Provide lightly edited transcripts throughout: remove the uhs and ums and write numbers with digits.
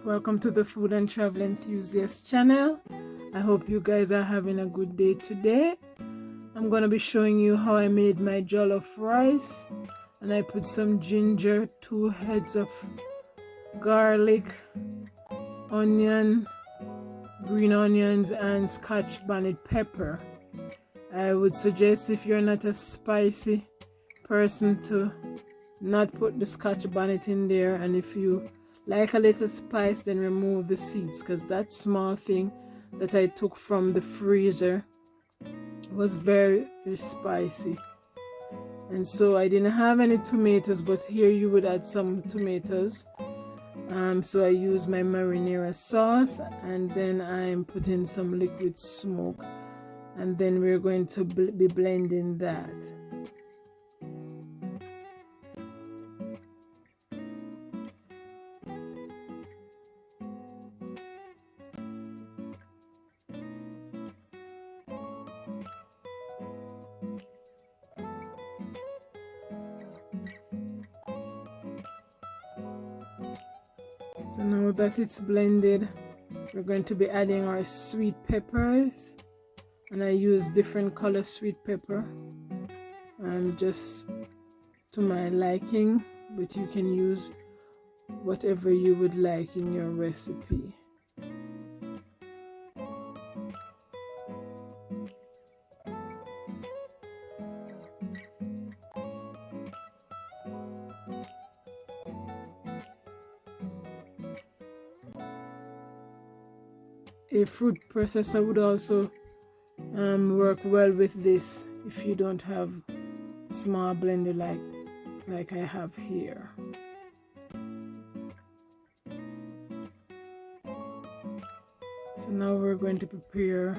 Welcome to the Food and Travel Enthusiast channel. I hope you guys are having a good day today. I'm going to be showing you how I made my jollof rice, and I put some ginger, 2 heads of garlic, onion, green onions, and scotch bonnet pepper. I would suggest, if you're not a spicy person, to not put the scotch bonnet in there, and if you like a little spice, then remove the seeds, because that small thing that I took from the freezer was very spicy. And so I didn't have any tomatoes, but here you would add some tomatoes. So I use my marinara sauce, and then I'm putting some liquid smoke, and then we're going to be blending that. So now that it's blended, we're going to be adding our sweet peppers, and I use different color sweet pepper, just to my liking, but you can use whatever you would like in your recipe. A fruit processor would also work well with this if you don't have a small blender like I have here. So now we're going to prepare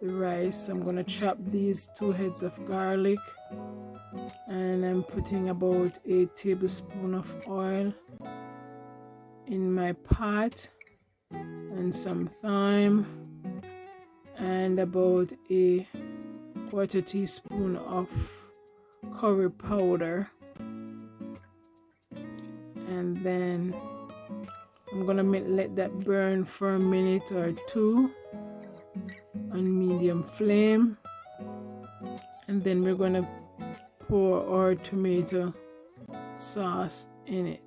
the rice. I'm going to chop these 2 heads of garlic, and I'm putting about 8 tablespoons of oil in my pot, and some thyme, and about a 1/4 teaspoon of curry powder. And then I'm gonna let that burn for a minute or 2 on medium flame, and then we're gonna pour our tomato sauce in it.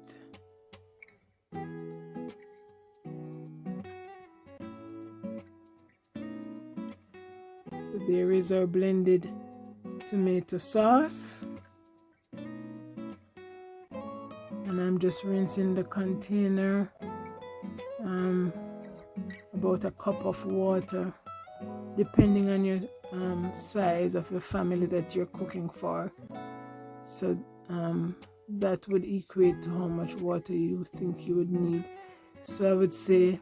So there is our blended tomato sauce, and I'm just rinsing the container, about a cup of water, depending on your size of the family that you're cooking for. So that would equate to how much water you think you would need. So I would say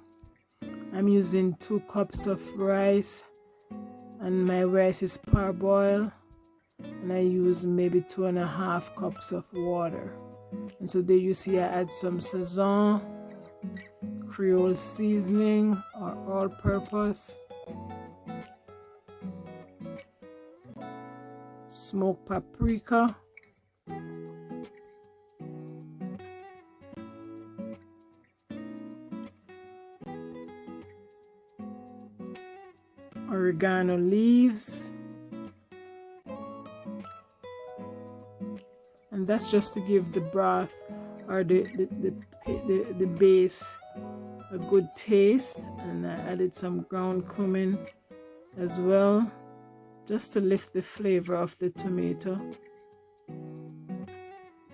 I'm using 2 cups of rice, and my rice is parboiled, and I use maybe 2.5 cups of water. And so there you see I add some sazon, creole seasoning or all-purpose, smoked paprika, oregano leaves, and that's just to give the broth or the base a good taste. And I added some ground cumin as well, just to lift the flavor of the tomato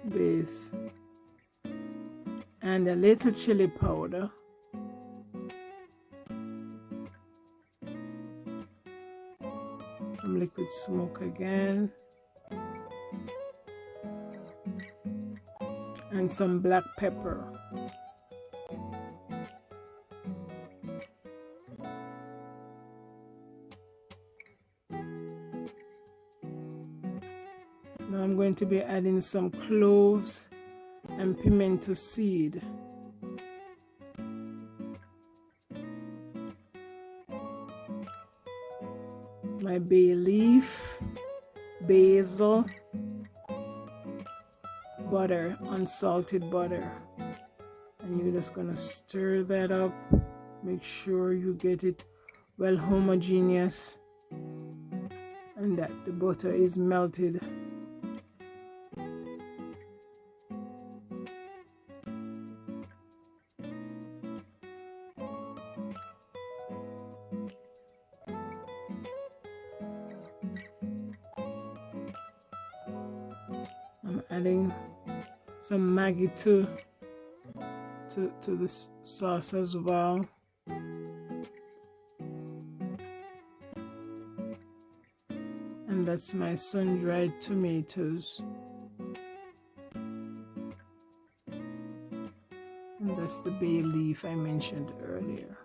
base, and a little chili powder. Some liquid smoke again, and some black pepper. Now I'm going to be adding some cloves and pimento seed. My bay leaf, basil, butter, unsalted butter, and you're just gonna stir that up. Make sure you get it well homogeneous and that the butter is melted. I'm adding some Maggi to this sauce as well. And that's my sun-dried tomatoes. And that's the bay leaf I mentioned earlier.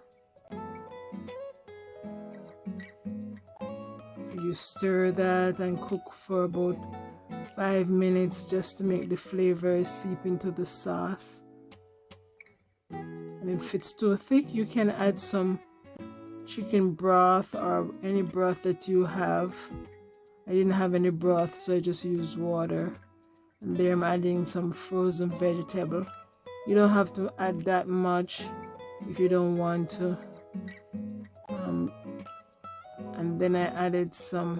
So you stir that and cook for about 5 minutes just to make the flavor seep into the sauce. And if it's too thick, you can add some chicken broth or any broth that you have. I didn't have any broth, so I just used water. And there I'm adding some frozen vegetable. You don't have to add that much if you don't want to. And then I added some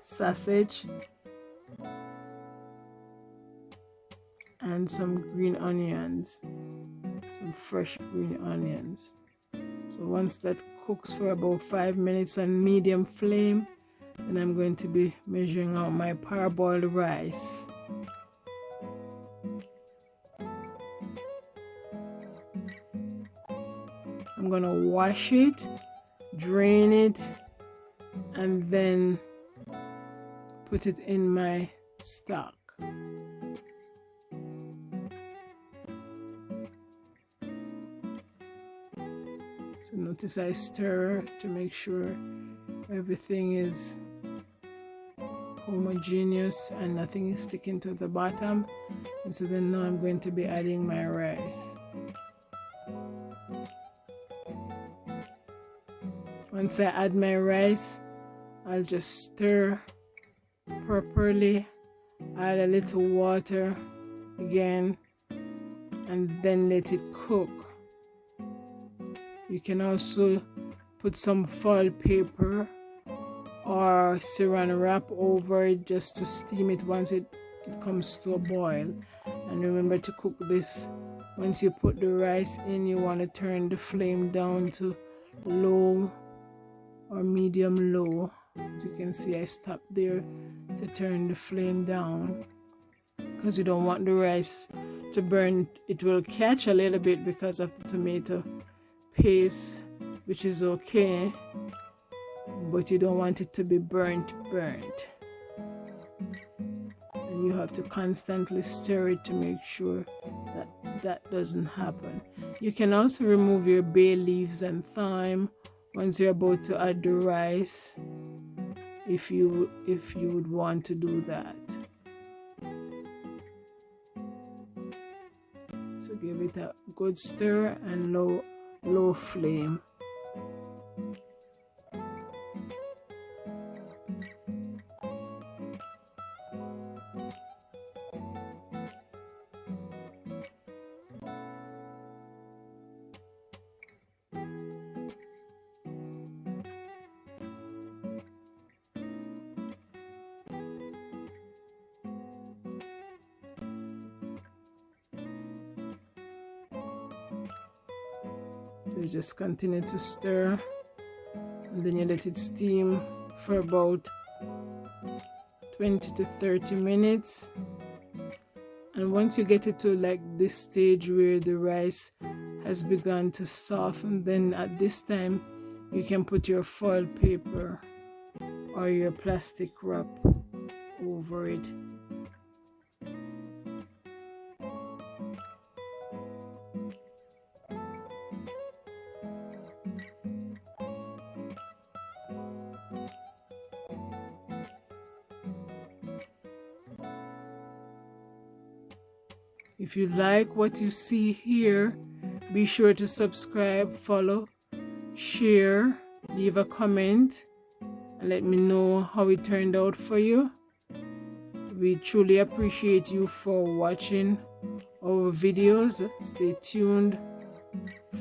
sausage and some green onions, some fresh green onions. So once that cooks for about 5 minutes on medium flame, then I'm going to be measuring out my parboiled rice. I'm gonna wash it, drain it, and then put it in my stock. So notice I stir to make sure everything is homogeneous and nothing is sticking to the bottom. And so then now I'm going to be adding my rice. Once I add my rice, I'll just stir properly, add a little water again, and then let it cook. You can also put some foil paper or saran wrap over it just to steam it once it comes to a boil. And remember to cook this, once you put the rice in, you want to turn the flame down to low or medium low. As you can see, I stopped there to turn the flame down because you don't want the rice to burn. It will catch a little bit because of the tomato paste, which is okay, but you don't want it to be burnt. And you have to constantly stir it to make sure that that doesn't happen. You can also remove your bay leaves and thyme once you're about to add the rice, if you would want to do that. So give it a good stir and low flame. So you just continue to stir, and then you let it steam for about 20 to 30 minutes. And once you get it to like this stage where the rice has begun to soften, then at this time you can put your foil paper or your plastic wrap over it. If you like what you see here, be sure to subscribe, follow, share, leave a comment, and let me know how it turned out for you. We truly appreciate you for watching our videos. Stay tuned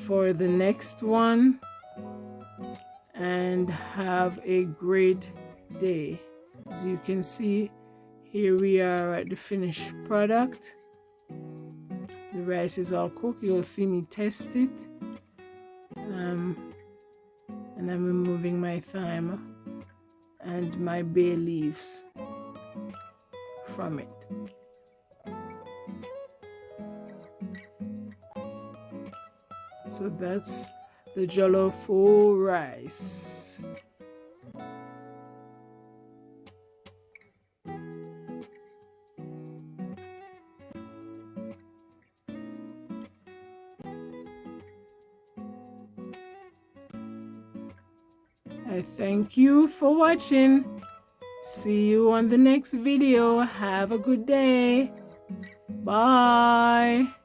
for the next one and have a great day. As you can see, here we are at the finished product. The rice is all cooked. You'll see me test it. And I'm removing my thyme and my bay leaves from it. So that's the jollof rice. I thank you for watching. See you on the next video. Have a good day. Bye.